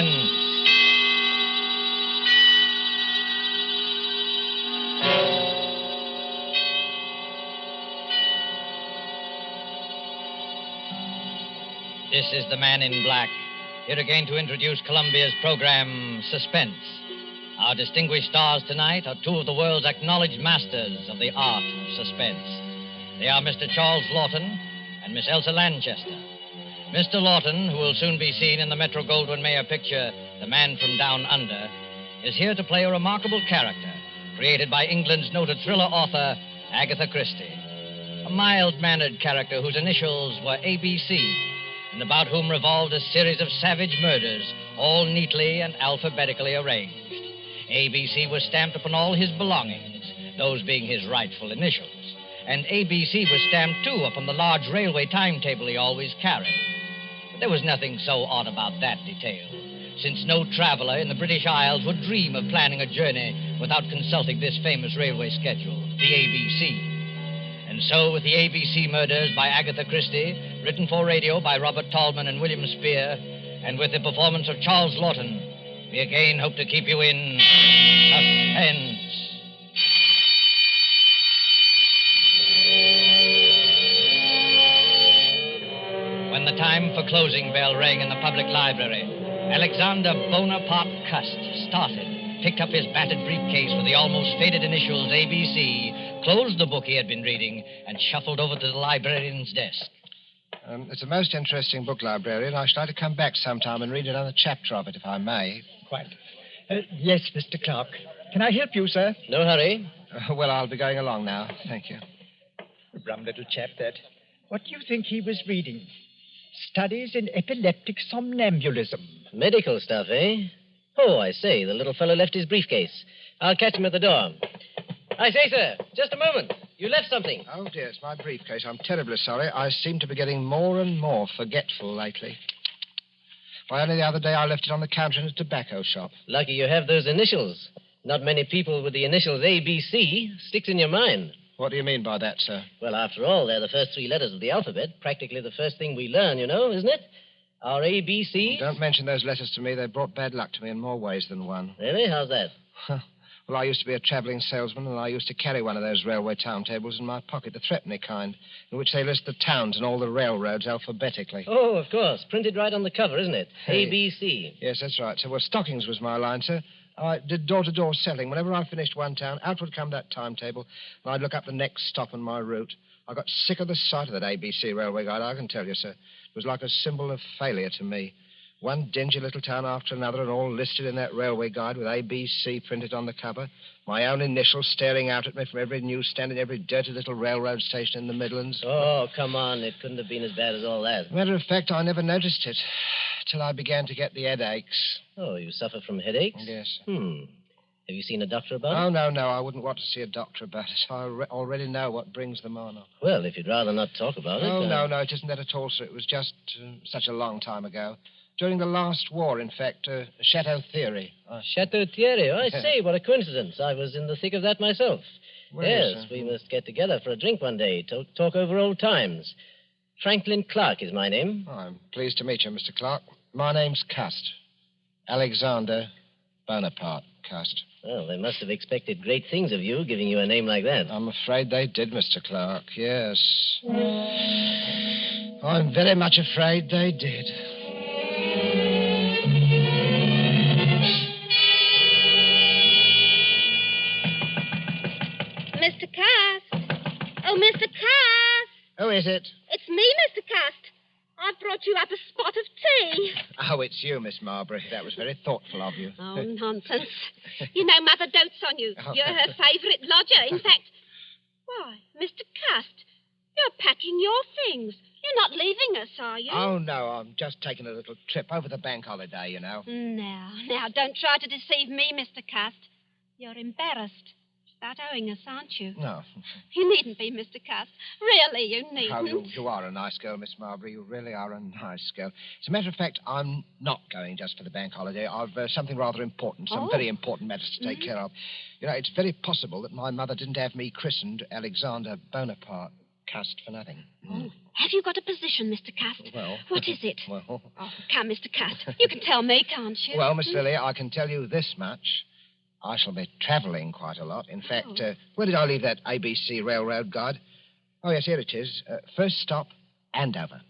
Suspense. This is the Man in Black, here again to introduce Columbia's program, Suspense. Our distinguished stars tonight are two of the world's acknowledged masters of the art of suspense. They are Mr. Charles Laughton and Miss Elsa Lanchester. Mr. Laughton, who will soon be seen in the Metro-Goldwyn-Mayer picture, The Man from Down Under, is here to play a remarkable character created by England's noted thriller author, Agatha Christie. A mild-mannered character whose initials were ABC, and about whom revolved a series of savage murders, all neatly and alphabetically arranged. ABC was stamped upon all his belongings, those being his rightful initials. And ABC was stamped, too, upon the large railway timetable he always carried. But there was nothing so odd about that detail, since no traveler in the British Isles would dream of planning a journey without consulting this famous railway schedule, the ABC. And so, with the ABC Murders by Agatha Christie, written for radio by Robert Tallman and William Spear, and with the performance of Charles Laughton, we again hope to keep you in suspense. When the time for closing bell rang in the public library, Alexander Bonaparte Cust started, picked up his battered briefcase with the almost faded initials ABC, closed the book he had been reading, and shuffled over to the librarian's desk. It's a most interesting book, librarian. I should like to come back sometime and read another chapter of it, if I may. Quite. Yes, Mr. Clark. Can I help you, sir? No hurry. Well, I'll be going along now. Thank you. Rum little chap, that. What do you think he was reading? Studies in epileptic somnambulism. Medical stuff, eh? Oh, I say, the little fellow left his briefcase. I'll catch him at the door. I say, sir, just a moment. You left something. Oh, dear, it's my briefcase. I'm terribly sorry. I seem to be getting more and more forgetful lately. Why, only the other day I left it on the counter in a tobacco shop. Lucky you have those initials. Not many people with the initials ABC sticks in your mind. What do you mean by that, sir? Well, after all, they're the first three letters of the alphabet. Practically the first thing we learn, you know, isn't it? Our ABCs. Don't mention those letters to me. They brought bad luck to me in more ways than one. Really? How's that? Well, I used to be a traveling salesman, and I used to carry one of those railway timetables in my pocket, the threepenny kind, in which they list the towns and all the railroads alphabetically. Oh, of course. Printed right on the cover, isn't it? Hey. ABC. Yes, that's right, sir. Well, stockings was my line, sir. I did door-to-door selling. Whenever I finished one town, out would come that timetable, and I'd look up the next stop on my route. I got sick of the sight of that ABC railway guide, I can tell you, sir. It was like a symbol of failure to me. One dingy little town after another, and all listed in that railway guide with ABC printed on the cover. My own initials staring out at me from every newsstand and every dirty little railroad station in the Midlands. Oh, come on. It couldn't have been as bad as all that. Matter of fact, I never noticed it till I began to get the headaches. Oh, you suffer from headaches? Yes. Have you seen a doctor about it? Oh, no. I wouldn't want to see a doctor about it. I already know what brings them on. Well, if you'd rather not talk about it... Oh, no, it isn't that at all, sir. It was just such a long time ago. During the last war, in fact, Chateau Theory. Chateau Thierry. Oh, I say, what a coincidence. I was in the thick of that myself. Well, yes, we must get together for a drink one day, talk over old times. Franklin Clark is my name. Oh, I'm pleased to meet you, Mr. Clark. My name's Cust. Alexander Bonaparte Cust. Well, they must have expected great things of you, giving you a name like that. I'm afraid they did, Mr. Clark, yes. I'm very much afraid they did. Mr. Cust. Oh, Mr. Cust. Who is it? It's me, Mr. Cust. I've brought you up a spot of tea. Oh, it's you, Miss Marbury. That was very thoughtful of you. Oh, nonsense. You know Mother dotes on you. You're her favourite lodger. In fact, why, Mr. Cust, you're packing your things. You're not leaving us, are you? Oh, no, I'm just taking a little trip over the bank holiday, you know. Now, don't try to deceive me, Mr. Cust. You're embarrassed about owing us, aren't you? No. You needn't be, Mr. Cust. Really, you needn't. Oh, you are a nice girl, Miss Marbury. You really are a nice girl. As a matter of fact, I'm not going just for the bank holiday. I've something rather important, some very important matters to take care of. You know, it's very possible that my mother didn't have me christened Alexander Bonaparte. Cussed for nothing. Oh, have you got a position, Mr. Cust? Well... What is it? Well... Oh, come, Mr. Cust. You can tell me, can't you? Well, Miss Lily, I can tell you this much. I shall be travelling quite a lot. In fact, where did I leave that ABC railroad guide? Oh, yes, here it is. First stop, Andover.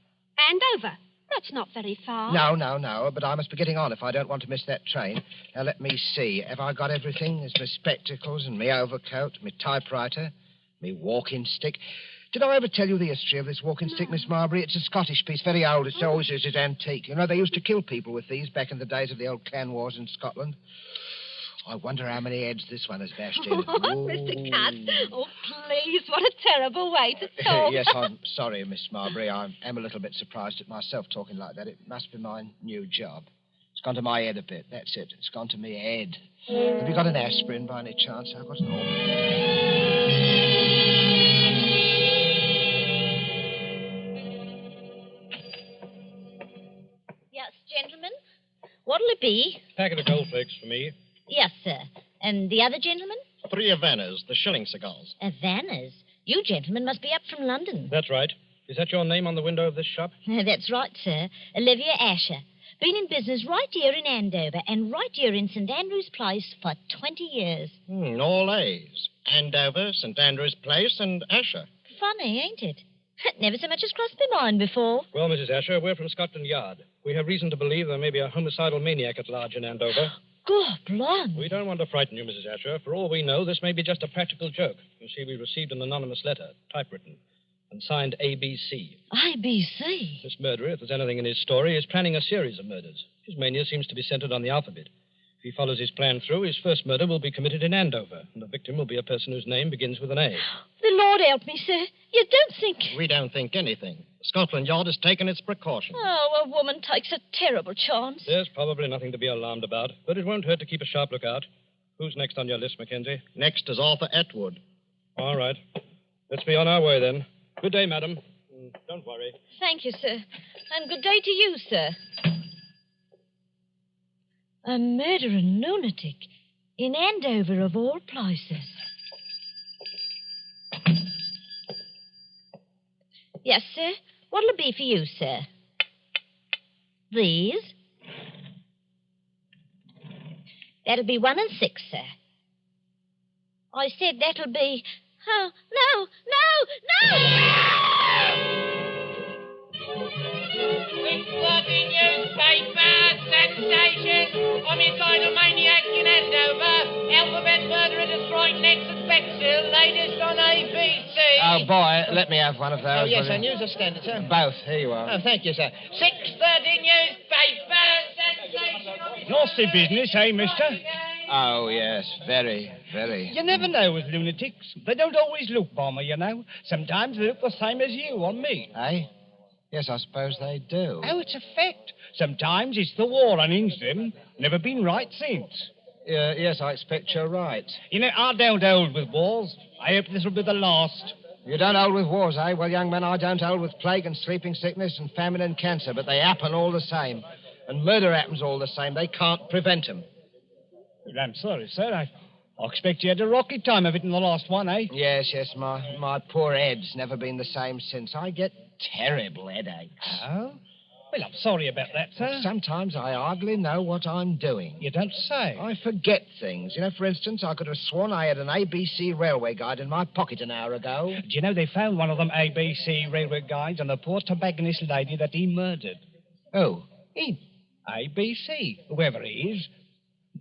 Andover? That's not very far. No, but I must be getting on if I don't want to miss that train. Now, let me see. Have I got everything? There's my spectacles and my overcoat, my typewriter, my walking stick. Did I ever tell you the history of this walking stick, Miss Marbury? It's a Scottish piece, very old. It's always it's antique. You know, they used to kill people with these back in the days of the old clan wars in Scotland. I wonder how many heads this one has bashed in. Oh, Mr. Cust. Oh, please, what a terrible way to talk. Yes, I'm sorry, Miss Marbury. I am a little bit surprised at myself talking like that. It must be my new job. It's gone to my head a bit. That's it. It's gone to me head. Have you got an aspirin by any chance? I've got an all. Yes, gentlemen. What'll it be? Packet of goldflakes for me. Yes, sir. And the other gentleman? 3 Havanas, the shilling cigars. Havanas? You gentlemen must be up from London. That's right. Is that your name on the window of this shop? That's right, sir. Olivia Asher. Been in business right here in Andover and right here in St. Andrew's Place for 20 years. All A's. Andover, St. Andrew's Place, and Asher. Funny, ain't it? Never so much as crossed my mind before. Well, Mrs. Asher, we're from Scotland Yard. We have reason to believe there may be a homicidal maniac at large in Andover. God, blimey. We don't want to frighten you, Mrs. Asher. For all we know, this may be just a practical joke. You see, we received an anonymous letter, typewritten, and signed ABC. ABC? This murderer, if there's anything in his story, is planning a series of murders. His mania seems to be centered on the alphabet. If he follows his plan through, his first murder will be committed in Andover, and the victim will be a person whose name begins with an A. The Lord help me, sir. You don't think... We don't think anything. Scotland Yard has taken its precautions. Oh, a woman takes a terrible chance. There's probably nothing to be alarmed about, but it won't hurt to keep a sharp lookout. Who's next on your list, Mackenzie? Next is Arthur Atwood. All right. Let's be on our way, then. Good day, madam. Don't worry. Thank you, sir. And good day to you, sir. A murdering lunatic in Andover, of all places. Yes, sir. What'll it be for you, sir? These? That'll be 1 and 6, sir. I said that'll be... Oh, no! 6:30 newspaper, sensation, homicidal maniac in Andover, alphabet murderer destroying necks at Bexhill, latest on ABC. Oh, boy, let me have one of those. Oh, yes, sir. News or Standard, sir? Both. Here you are. Oh, thank you, sir. 6:30 newspaper, sensation. Nasty business, eh, mister? Oh, yes, very, very. You never know with lunatics. They don't always look balmy, you know. Sometimes they look the same as you on me. Eh? Yes, I suppose they do. Oh, it's a fact. Sometimes it's the war unhinged them. Never been right since. Yes, I expect you're right. You know, I don't hold with wars. I hope this will be the last. You don't hold with wars, eh? Well, young man, I don't hold with plague and sleeping sickness and famine and cancer, but they happen all the same. And murder happens all the same. They can't prevent them. Well, I'm sorry, sir. I expect you had a rocky time of it in the last one, eh? Yes, my poor head's never been the same since. I get terrible headaches. Oh? Well, I'm sorry about that, sir. Sometimes I hardly know what I'm doing. You don't say. I forget things. You know, for instance, I could have sworn I had an ABC railway guide in my pocket an hour ago. Do you know they found one of them ABC railway guides on the poor tobacconist lady that he murdered? Oh. Him. ABC, whoever he is.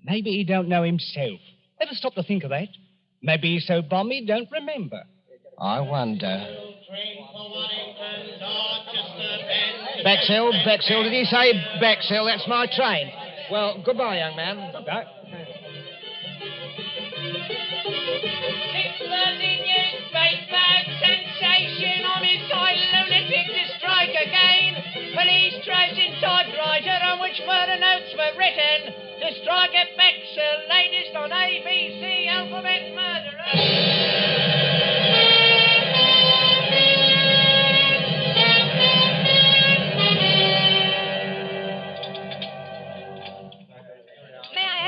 Maybe he don't know himself. Ever stop to think of that? Maybe he's so bum he don't remember. I wonder. Bexhill, did he say Bexhill? That's my train. Well, goodbye, young man. Goodbye. 6:30 newspaper, sensation, homicidal lunatic to strike again. Police tracing typewriter on which murder notes were written. To strike at Bexhill, latest on ABC, alphabet murderer.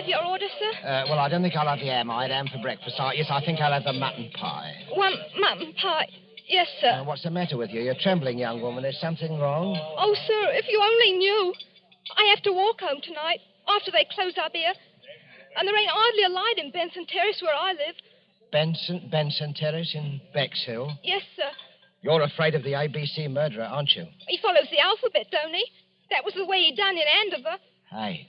Your order, sir? Well, I don't think I'll have the ham. I had ham for breakfast. Yes, I think I'll have the mutton pie. 1 mutton pie. Yes, sir. What's the matter with you? You're trembling, young woman. Is something wrong? Oh, sir, if you only knew. I have to walk home tonight after they close up here. And there ain't hardly a light in Benson Terrace where I live. Benson Terrace in Bexhill? Yes, sir. You're afraid of the ABC murderer, aren't you? He follows the alphabet, don't he? That was the way he done in Andover. Hey,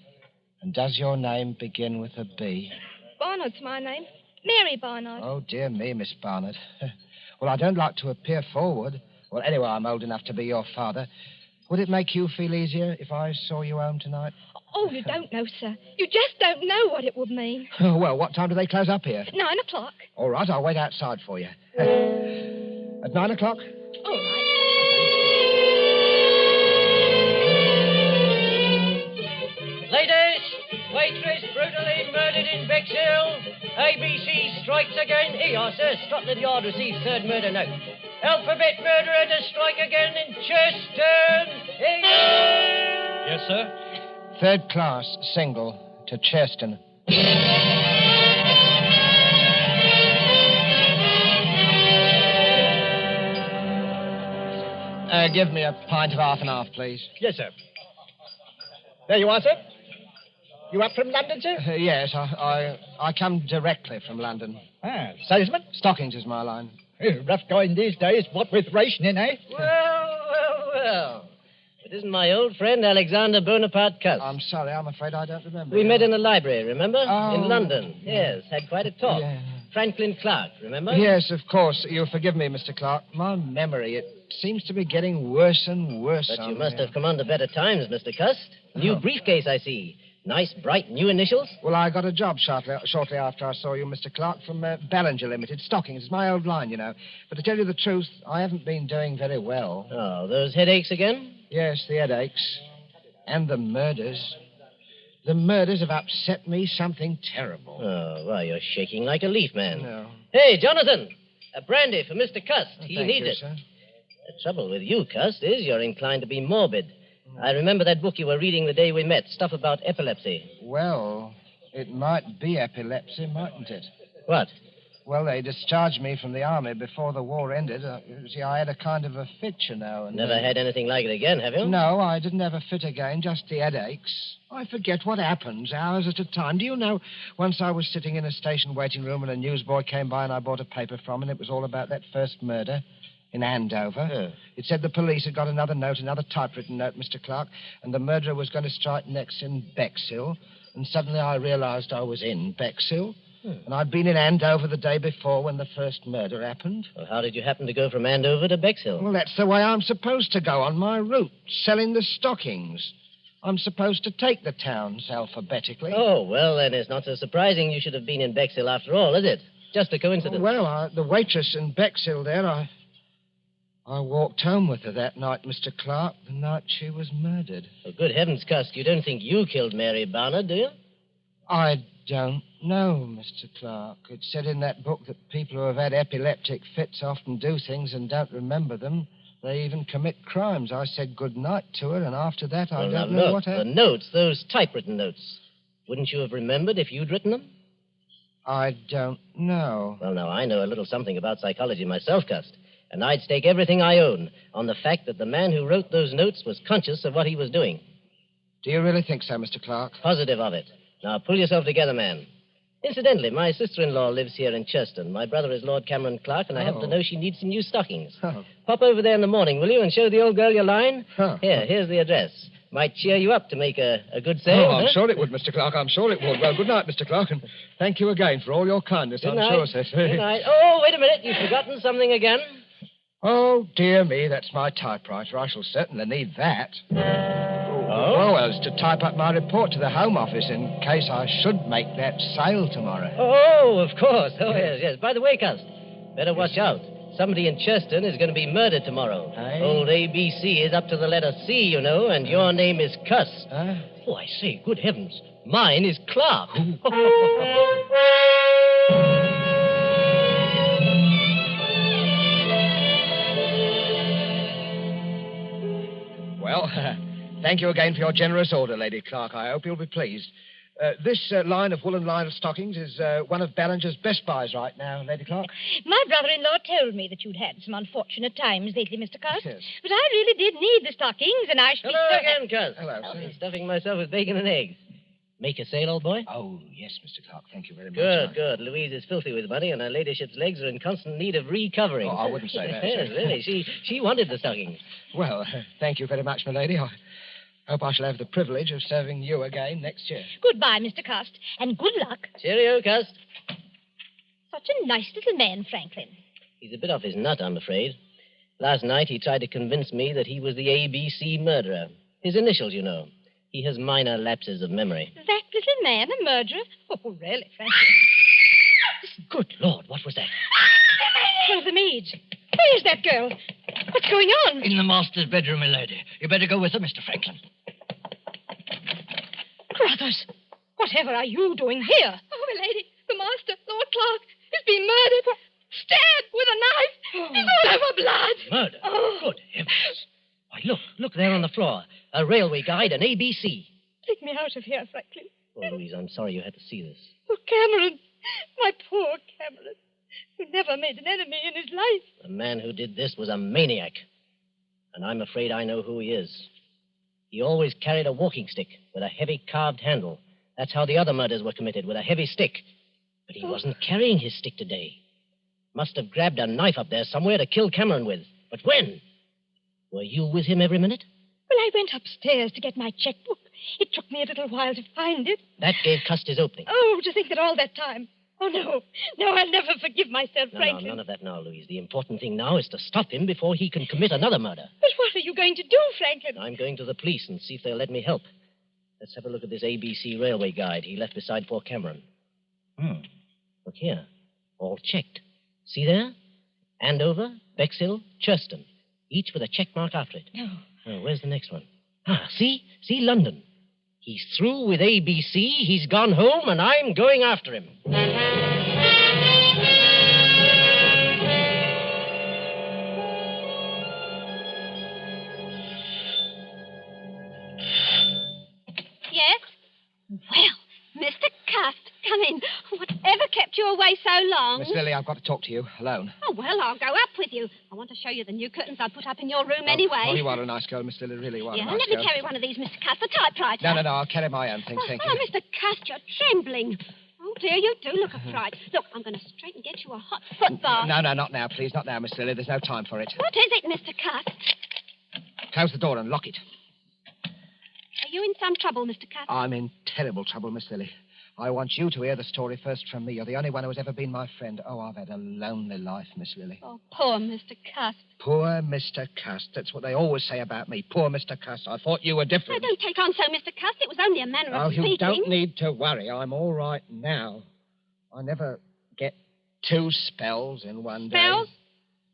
and does your name begin with a B? Barnard's my name. Mary Barnard. Oh, dear me, Miss Barnard. Well, I don't like to appear forward. Well, anyway, I'm old enough to be your father. Would it make you feel easier if I saw you home tonight? Oh, you don't know, sir. You just don't know what it would mean. Oh, well, what time do they close up here? 9 o'clock. All right, I'll wait outside for you. At 9 o'clock? All right. Ladies, waitress brutally murdered in Bexhill. ABC strikes again. Here you are, sir. Scotland Yard receives third murder note. Alphabet murderer to strike again in Cheston. Here you are. Yes, sir? Third class, single, to Cheston. Give me a pint of half and half, please. Yes, sir. There you are, sir. You up from London, sir? Yes, I come directly from London. Ah, salesman? Stockings is my line. Rough going these days, what with rationing, eh? Well. It isn't my old friend Alexander Bonaparte Cuss. I'm sorry, I'm afraid I don't remember. We met in the library, remember? Oh. In London. Yes, had quite a talk. Yeah. Franklin Clark, remember? Yes, of course. You'll forgive me, Mr. Clark. My memory, it seems to be getting worse and worse. But you must have come under better times, Mr. Cuss. New briefcase, I see. Nice, bright, new initials? Well, I got a job shortly after I saw you, Mr. Clark, from Ballinger Limited. Stockings. It's my old line, you know. But to tell you the truth, I haven't been doing very well. Oh, those headaches again? Yes, the headaches. And the murders. The murders have upset me something terrible. Oh, well, you're shaking like a leaf, man. No. Hey, Jonathan, a brandy for Mr. Cuss. He Thank needs you, it. sir. The trouble with you, Cuss, is you're inclined to be morbid. I remember that book you were reading the day we met, stuff about epilepsy. Well, it might be epilepsy, mightn't it? What? Well, they discharged me from the army before the war ended. You see, I had a kind of a fit, you know. And Never had anything like it again, have you? No, I didn't have a fit again, just the headaches. I forget what happens, hours at a time. Do you know, once I was sitting in a station waiting room and a newsboy came by and I bought a paper from him, and it was all about that first murder in Andover. Huh. It said the police had got another note, another typewritten note, Mr. Clark, and the murderer was going to strike next in Bexhill. And suddenly I realized I was in Bexhill. And I'd been in Andover the day before when the first murder happened. Well, how did you happen to go from Andover to Bexhill? Well, that's the way I'm supposed to go on my route, selling the stockings. I'm supposed to take the towns alphabetically. Oh, well, then it's not so surprising you should have been in Bexhill after all, is it? Just a coincidence. Well, the waitress in Bexhill there, I walked home with her that night, Mr. Clark, the night she was murdered. Oh, good heavens, Cusk, you don't think you killed Mary Barnard, do you? I don't know, Mr. Clark. It said in that book that people who have had epileptic fits often do things and don't remember them. They even commit crimes. I said good night to her, and after that, I don't know what happened. The notes, those typewritten notes. Wouldn't you have remembered if you'd written them? I don't know. Well, now, I know a little something about psychology myself, Cust. And I'd stake everything I own on the fact that the man who wrote those notes was conscious of what he was doing. Do you really think so, Mr. Clark? Positive of it. Now, pull yourself together, man. Incidentally, my sister-in-law lives here in Cheston. My brother is Lord Cameron Clark, and I happen to know she needs some new stockings. Oh. Pop over there in the morning, will you, and show the old girl your line? Huh. Here's the address. Might cheer you up to make a good sale. Oh, I'm sure it would, Mr. Clark. I'm sure it would. Well, good night, Mr. Clark, and thank you again for all your kindness. Good I'm night. sure, sir. Good night. Oh, wait a minute. You've forgotten something again. Oh, dear me, that's my typewriter. I shall certainly need that. Oh? Well, it's to type up my report to the Home Office in case I should make that sale tomorrow. Oh, of course. Oh, yes. By the way, Cust, better watch out. Somebody in Cheston is going to be murdered tomorrow. Aye. Old ABC is up to the letter C, you know, and your name is Cuss. Huh? Oh, I say, good heavens. Mine is Clark. Well, thank you again for your generous order, Lady Clark. I hope you'll be pleased. This line of woolen line of stockings is one of Ballinger's best buys right now, Lady Clark. My brother-in-law told me that you'd had some unfortunate times lately, Mr. Cust. Yes. But I really did need the stockings, and I should Hello be... again, Cust. Hello, I've sir. been stuffing myself with bacon and eggs. Make a sale, old boy? Oh, yes, Mr. Clark. Thank you very much. Good, good. Louise is filthy with money, and her ladyship's legs are in constant need of recovering. Oh, I wouldn't say that, Yes, sir. really. She wanted the stockings. Well, thank you very much, my lady. I hope I shall have the privilege of serving you again next year. Goodbye, Mr. Cust, and good luck. Cheerio, Cust. Such a nice little man, Franklin. He's a bit off his nut, I'm afraid. Last night he tried to convince me that he was the ABC murderer. His initials, you know. He has minor lapses of memory. That little man a murderer? Oh, really, Franklin? Good Lord, what was that? One of the maids. Where's that girl? What's going on? In the master's bedroom, milady. You better go with her, Mr. Franklin. Brothers, whatever are you doing here? Oh, my lady, the master, Lord Clark, has been murdered. Stabbed with a knife. He's all over blood. Murder? Oh. Good heavens. Why, look there on the floor. A railway guide, an ABC. Take me out of here, Franklin. Oh, Louise, I'm sorry you had to see this. Oh, Cameron. My poor Cameron. Who never made an enemy in his life. The man who did this was a maniac. And I'm afraid I know who he is. He always carried a walking stick with a heavy carved handle. That's how the other murders were committed, with a heavy stick. But he wasn't carrying his stick today. Must have grabbed a knife up there somewhere to kill Cameron with. But when? Were you with him every minute? Well, I went upstairs to get my checkbook. It took me a little while to find it. That gave Cust his opening. Oh, to think that all that time. Oh, no. No, I'll never forgive myself, No, Franklin. none of that now, Louise. The important thing now is to stop him before he can commit another murder. But what are you going to do, Franklin? I'm going to the police and see if they'll let me help. Let's have a look at this ABC railway guide he left beside Fort Cameron. Look here. All checked. See there? Andover, Bexhill, Churston. Each with a check mark after it. No. Oh, where's the next one? See? See, London. He's through with ABC, he's gone home, and I'm going after him. Yes? Well, Mr. Cust, come in. Whatever kept you away so long? Miss Lily, I've got to talk to you alone. Oh, well, I'll go up with you. I want to show you the new curtains I put up in your room anyway. Oh, you are a nice girl, Miss Lily, really are a Yeah, nice let me girl. carry one of these, Mr. Cust, the typewriter. No, I'll carry my own things, thank you. Oh, Mr. Cust, you're trembling. Oh, dear, you do look a fright. Look, I'm going to straight and get you a hot foot bath. No, not now, please. Not now, Miss Lily. There's no time for it. What is it, Mr. Cust? Close the door and lock it. Are you in some trouble, Mr. Cust? I'm in terrible trouble, Miss Lily. I want you to hear the story first from me. You're the only one who has ever been my friend. Oh, I've had a lonely life, Miss Lily. Oh, poor Mr. Cust. Poor Mr. Cust. That's what they always say about me. Poor Mr. Cust. I thought you were Now, different. don't take on so, Mr. Cust. It was only a manner Oh, of you speaking. don't need to worry. I'm all right now. I never get 2 spells in one day. Spells?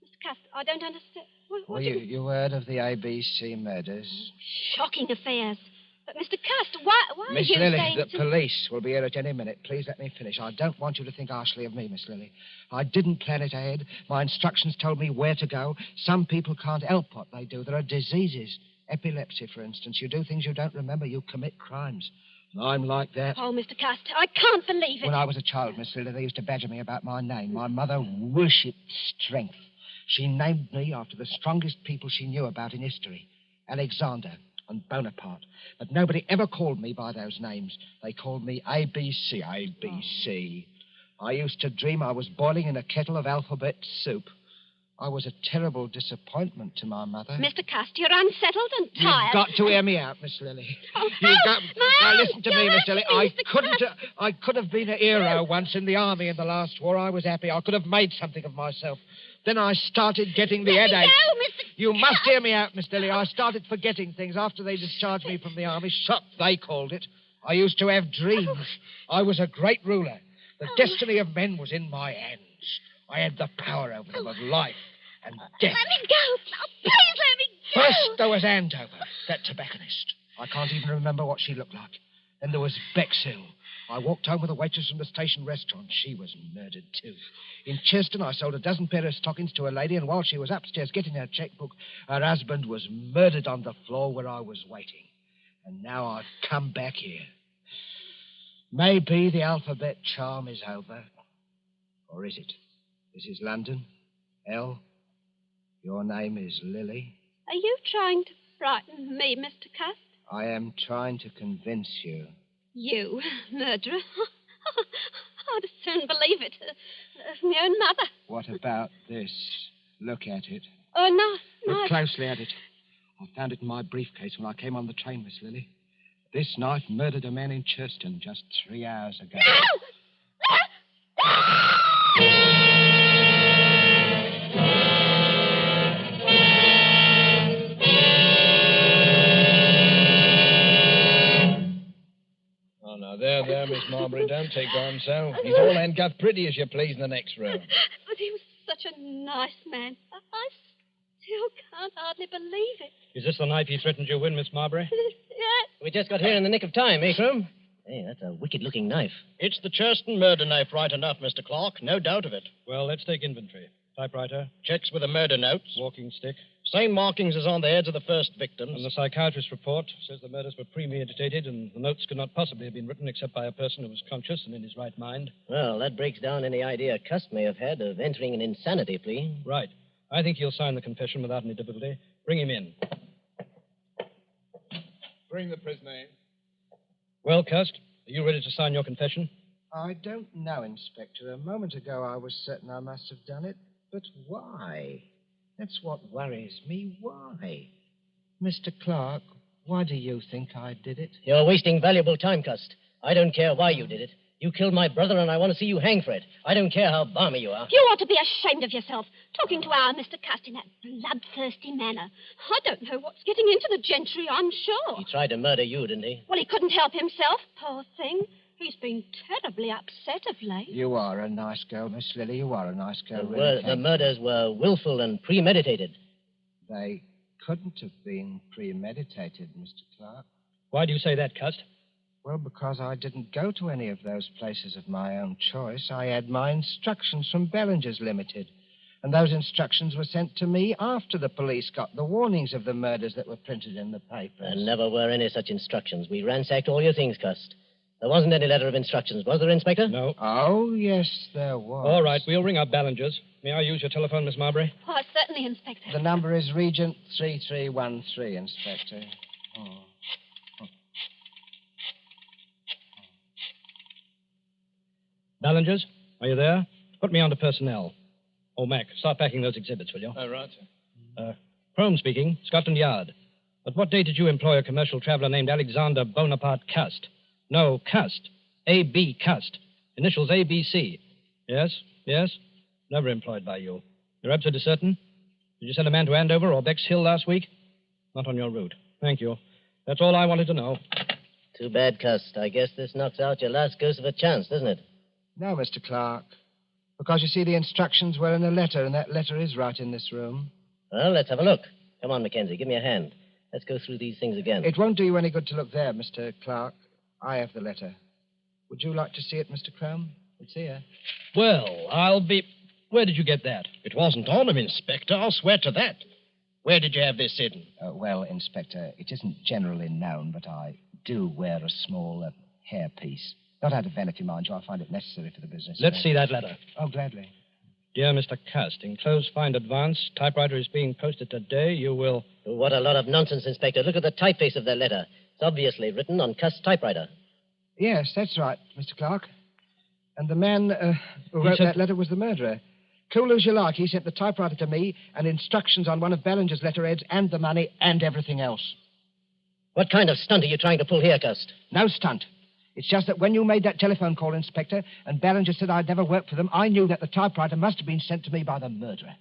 Mr. Cust, I don't understand. What Well, do you... you heard of the ABC murders? Shocking affairs. But, Mr. Cust, why are Miss you Lily, saying the to... police will be here at any minute. Please let me finish. I don't want you to think harshly of me, Miss Lily. I didn't plan it ahead. My instructions told me where to go. Some people can't help what they do. There are diseases. Epilepsy, for instance. You do things you don't remember. You commit crimes. And I'm like that. Oh, Mr. Cust, I can't believe it. When I was a child, Miss Lily, they used to badger me about my name. My mother worshipped strength. She named me after the strongest people she knew about in history. Alexander and Bonaparte. But nobody ever called me by those names. They called me ABC. ABC. I used to dream I was boiling in a kettle of alphabet soup. I was a terrible disappointment to my mother. Mr. Cust, you're unsettled and tired. You've got to hear me out, Miss Lily. Oh, You've got... my Now, arm! listen to me, You're Miss Lily. hurting me, Mr. I could have been a hero once in the army in the last war. I was happy. I could have made something of myself. Then I started getting the headache. No, Mr. You must hear me out, Miss Lily. I started forgetting things after they discharged me from the army. Shock, they called it. I used to have dreams. I was a great ruler. The destiny of men was in my hands. I had the power over them of life and death. Let me go. Oh, please let me go. First, there was Andover, that tobacconist. I can't even remember what she looked like. Then there was Bexhill. I walked home with a waitress from the station restaurant. She was murdered, too. In Churston, I sold a dozen pair of stockings to a lady, and while she was upstairs getting her checkbook, her husband was murdered on the floor where I was waiting. And now I've come back here. Maybe the alphabet charm is over. Or is it? This is London. L. Your name is Lily. Are you trying to frighten me, Mr. Cust? I am trying to convince you. You, murderer? I'd as soon believe it as my own mother. What about this? Look at it. Oh, no. Look closely at it. I found it in my briefcase when I came on the train, Miss Lily. This knife murdered a man in Churston just 3 hours ago. Oh, now, there, Miss Marbury. Don't take on so. He's all and got pretty as you please in the next room. But he was such a nice man. I still can't hardly believe it. Is this the knife he threatened you with, Miss Marbury? Yes. We just got here in the nick of time, eh, Crum? Hey, that's a wicked-looking knife. It's the Churston murder knife, right enough, Mr. Clark. No doubt of it. Well, let's take inventory. Typewriter. Checks with the murder notes. Walking stick. Same markings as on the heads of the first victims. And the psychiatrist's report says the murders were premeditated and the notes could not possibly have been written except by a person who was conscious and in his right mind. Well, that breaks down any idea Cust may have had of entering an insanity plea. Right. I think he'll sign the confession without any difficulty. Bring him in. Bring the prisoner in. Well, Cust, are you ready to sign your confession? I don't know, Inspector. A moment ago I was certain I must have done it. But why? That's what worries me. Why? Mr. Clark, why do you think I did it? You're wasting valuable time, Cust. I don't care why you did it. You killed my brother, and I want to see you hang for it. I don't care how balmy you are. You ought to be ashamed of yourself, talking to our Mr. Cust in that bloodthirsty manner. I don't know what's getting into the gentry, I'm sure. He tried to murder you, didn't he? Well, he couldn't help himself, poor thing. He's been terribly upset of late. You are a nice girl, Miss Lily. You are a nice girl. Really. The murders were willful and premeditated. They couldn't have been premeditated, Mr. Clark. Why do you say that, Cust? Well, because I didn't go to any of those places of my own choice. I had my instructions from Bellinger's Limited. And those instructions were sent to me after the police got the warnings of the murders that were printed in the papers. There never were any such instructions. We ransacked all your things, Cust. There wasn't any letter of instructions, was there, Inspector? No. Oh, yes, there was. All right, we'll ring up Ballinger's. May I use your telephone, Miss Marbury? Why, certainly, Inspector. The number is Regent 3313, Inspector. Ballinger's, are you there? Put me on to personnel. Oh, Mac, start packing those exhibits, will you? All right, sir. Crome speaking, Scotland Yard. At what date did you employ a commercial traveler named Alexander Bonaparte Cust? No, Cust. A.B. Cust. Initials A.B.C. Yes? Never employed by you. You're absolutely certain? Did you send a man to Andover or Bexhill last week? Not on your route. Thank you. That's all I wanted to know. Too bad, Cust. I guess this knocks out your last ghost of a chance, doesn't it? No, Mr. Clark. Because, you see, the instructions were in a letter, and that letter is right in this room. Well, let's have a look. Come on, Mackenzie. Give me a hand. Let's go through these things again. It won't do you any good to look there, Mr. Clark. I have the letter. Would you like to see it, Mr. Crome? It's here. Well, I'll be... Where did you get that? It wasn't on him, Inspector. I'll swear to that. Where did you have this hidden? Well, Inspector, it isn't generally known, but I do wear a small hairpiece. Not out of vanity, mind you. I find it necessary for the business. Let's see that letter. Oh, gladly. Dear Mr. Cust, enclosed find advance. Typewriter is being posted today. You will... What a lot of nonsense, Inspector. Look at the typeface of that letter. It's obviously written on Cust's typewriter. Yes, that's right, Mr. Clark. And the man who wrote that letter was the murderer. Cool as you like, he sent the typewriter to me and instructions on one of Ballinger's letterheads and the money and everything else. What kind of stunt are you trying to pull here, Cust? No stunt. It's just that when you made that telephone call, Inspector, and Ballinger said I'd never worked for them, I knew that the typewriter must have been sent to me by the murderer.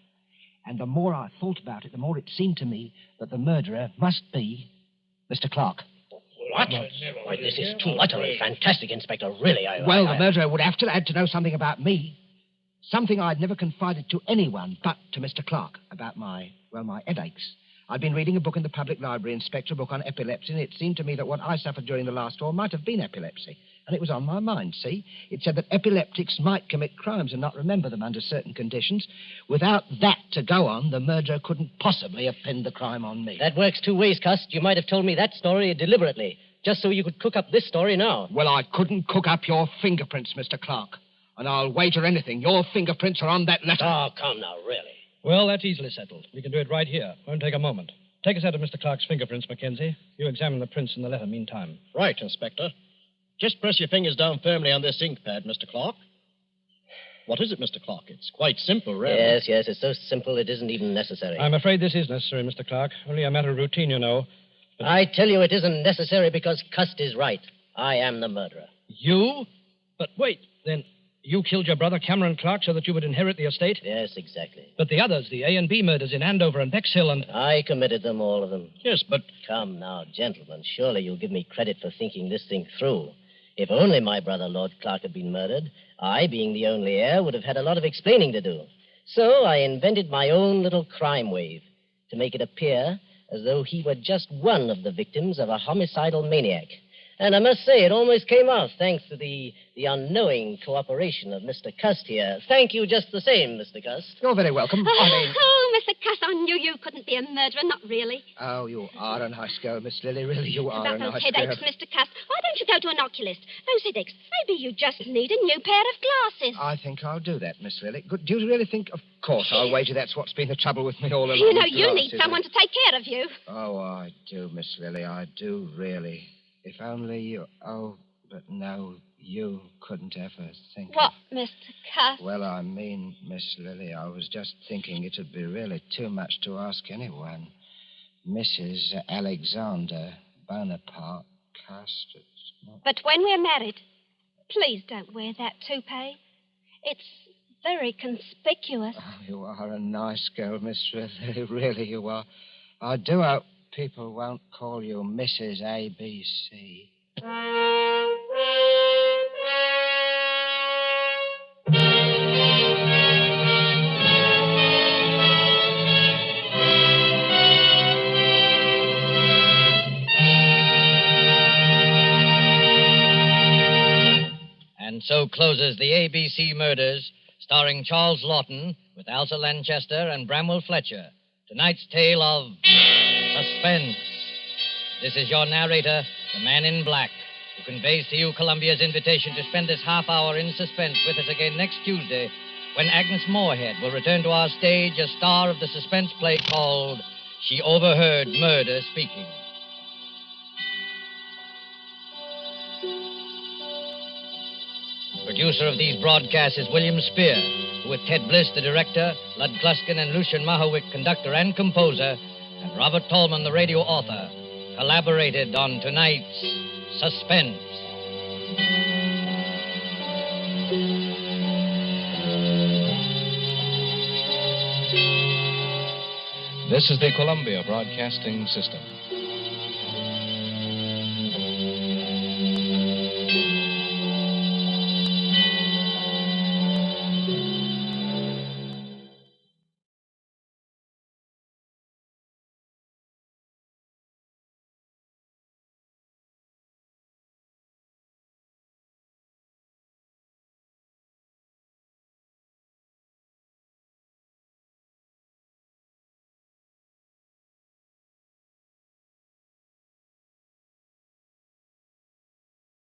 And the more I thought about it, the more it seemed to me that the murderer must be Mr. Clark. What? Why, this is too utterly fantastic, Inspector. Really, the murderer would have to had to know something about me. Something I'd never confided to anyone but to Mr. Clark about my headaches. I'd been reading a book in the public library, Inspector, a book on epilepsy, and it seemed to me that what I suffered during the last war might have been epilepsy. And it was on my mind, see? It said that epileptics might commit crimes and not remember them under certain conditions. Without that to go on, the murderer couldn't possibly have pinned the crime on me. That works two ways, Cust. You might have told me that story deliberately. just so you could cook up this story now. Well, I couldn't cook up your fingerprints, Mr. Clark. And I'll wager anything. Your fingerprints are on that letter. Oh, come now, really. Well, that's easily settled. We can do it right here. Won't take a moment. Take a set of Mr. Clark's fingerprints, Mackenzie. You examine the prints in the letter meantime. Right, Inspector. Just press your fingers down firmly on this ink pad, Mr. Clark. What is it, Mr. Clark? It's quite simple, really. Yes, it's so simple it isn't even necessary. I'm afraid this is necessary, Mr. Clark. Only a matter of routine, you know. But I tell you it isn't necessary because Cust is right. I am the murderer. You? But wait, then you killed your brother Cameron Clark so that you would inherit the estate? Yes, exactly. But the others, the A and B murders in Andover and Bexhill and... I committed them, all of them. Yes, but... Come now, gentlemen, surely you'll give me credit for thinking this thing through. If only my brother Lord Clark had been murdered, I, being the only heir, would have had a lot of explaining to do. So I invented my own little crime wave to make it appear as though he were just one of the victims of a homicidal maniac. And I must say, it almost came off, thanks to the unknowing cooperation of Mr. Cust here. Thank you just the same, Mr. Cust. You're very welcome. Oh, Mr. Cuss, I knew you couldn't be a murderer. Not really. Oh, you are a nice girl, Miss Lily. Really, you are About a those nice headaches, girl. Mr. Cuss. Why don't you go to an oculist? Those headaches. Maybe you just need a new pair of glasses. I think I'll do that, Miss Lily. Good. Do you really think... Of course, I'll wager that's what's been the trouble with me all along. You know, you glasses. need someone to take care of you. Oh, I do, Miss Lily. I do, really. If only you... Oh, but no, you couldn't ever think What, of... Mr. Cuss? Well, I mean, Miss Lily, I was just thinking it would be really too much to ask anyone. Mrs. Alexander Bonaparte Custard. But when we're married, please don't wear that toupee. It's very conspicuous. Oh, you are a nice girl, Miss Lily. Really, you are. I do hope people won't call you Mrs. ABC. And so closes the ABC Murders, starring Charles Laughton with Elsa Lanchester and Bramwell Fletcher. Tonight's tale of Suspense. This is your narrator, the Man in Black, who conveys to you Columbia's invitation to spend this half hour in suspense with us again next Tuesday, when Agnes Moorehead will return to our stage as star of the suspense play called She Overheard Murder Speaking. Producer of these broadcasts is William Spear, who with Ted Bliss, the director, Lud Gluskin and Lucian Mahowick, conductor and composer, and Robert Tolman, the radio author, collaborated on tonight's Suspense. This is the Columbia Broadcasting System.